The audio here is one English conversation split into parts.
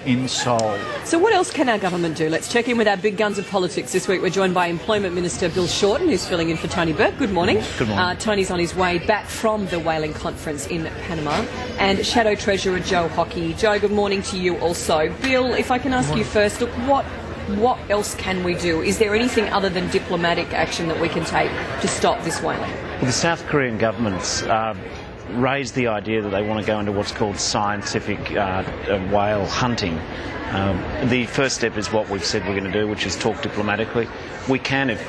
in Seoul. So what else can our government do? Let's check in with our big guns of politics this week. We're joined by Employment Minister Bill Shorten, who's filling in for Tony Burke. Good morning. Good morning. Tony's on his way back from the whaling conference in Panama. And Shadow Treasurer Joe Hockey. Joe, good morning to you also. Bill, if I can ask you first, look, what else can we do? Is there anything other than diplomatic action that we can take to stop this whaling? Well, the South Korean government's raised the idea that they want to go into what's called scientific whale hunting. The first step is what we've said we're going to do, which is talk diplomatically. We can, if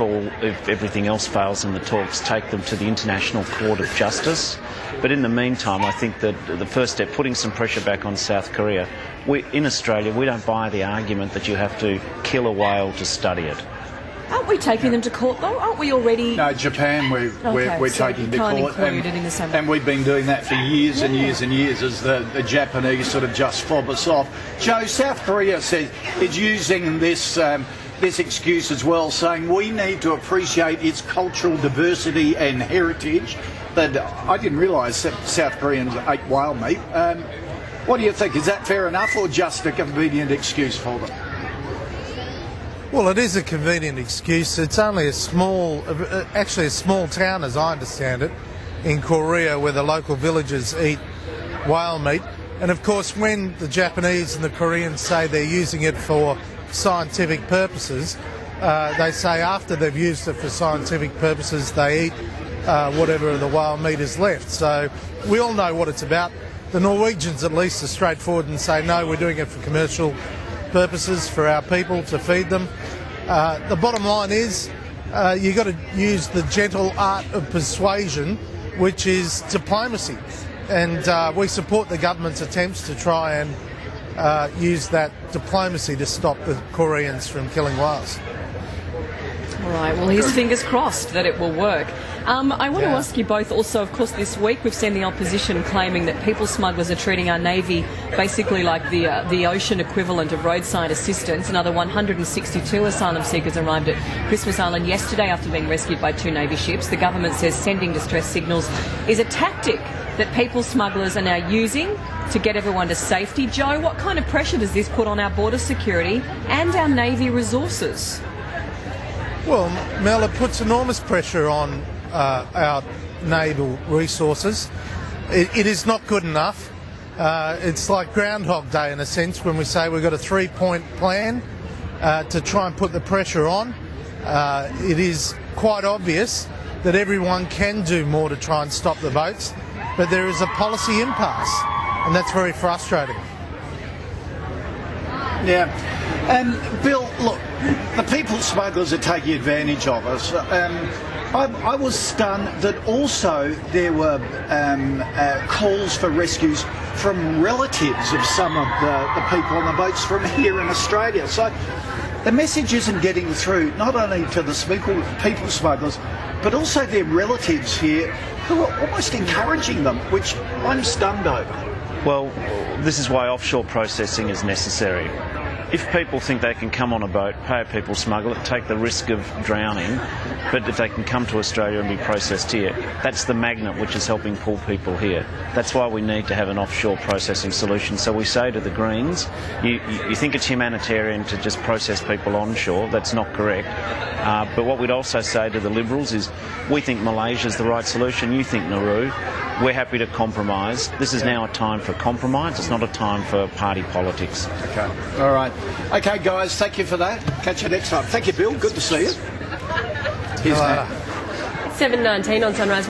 everything else fails in the talks, take them to the International Court of Justice. But in the meantime, I think that the first step, putting some pressure back on South Korea. In Australia, we don't buy the argument that you have to kill a whale to study it. Aren't we taking them to court, though? Aren't we already... No, Japan we're so taking to can't court. include it in the same... And we've been doing that for years and years and years as the Japanese sort of just fob us off. Joe, South Korea says it's using this excuse as well, saying we need to appreciate its cultural diversity and heritage. But I didn't realise that South Koreans ate whale meat. What do you think? Is that fair enough or just a convenient excuse for them? Well, it is a convenient excuse. It's only actually a small town, as I understand it, in Korea, where the local villagers eat whale meat. And of course, when the Japanese and the Koreans say they're using it for scientific purposes, they say after they've used it for scientific purposes, they eat whatever of the whale meat is left. So we all know what it's about. The Norwegians, at least, are straightforward and say, no, we're doing it for commercial purposes, for our people, to feed them. The bottom line is you've got to use the gentle art of persuasion, which is diplomacy. And we support the government's attempts to try and use that diplomacy to stop the Koreans from killing whales. All right, well, his fingers crossed that it will work. I want to ask you both also, of course, this week we've seen the opposition claiming that people smugglers are treating our Navy basically like the ocean equivalent of roadside assistance. Another 162 asylum seekers arrived at Christmas Island yesterday after being rescued by 2 Navy ships. The government says sending distress signals is a tactic that people smugglers are now using to get everyone to safety. Joe, what kind of pressure does this put on our border security and our Navy resources? Well, Mel, it puts enormous pressure on our naval resources. It is not good enough. It's like Groundhog Day in a sense when we say we've got a 3-point plan to try and put the pressure on. It is quite obvious that everyone can do more to try and stop the boats, but there is a policy impasse, and that's very frustrating. Yeah. Bill, look, the people smugglers are taking advantage of us. I was stunned that also there were calls for rescues from relatives of some of the people on the boats from here in Australia. So the message isn't getting through not only to the people smugglers, but also their relatives here who are almost encouraging them, which I'm stunned over. Well, this is why offshore processing is necessary. If people think they can come on a boat, pay a people smuggler, take the risk of drowning, but if they can come to Australia and be processed here, that's the magnet which is helping pull people here. That's why we need to have an offshore processing solution. So we say to the Greens, you think it's humanitarian to just process people onshore. That's not correct. But what we'd also say to the Liberals is, we think Malaysia's the right solution, you think Nauru. We're happy to compromise. This is now a time for compromise. It's not a time for party politics. Okay. All right. Okay, guys, thank you for that. Catch you next time. Thank you, Bill. Good to see you. Here's Matt. 7:19 on Sunrise.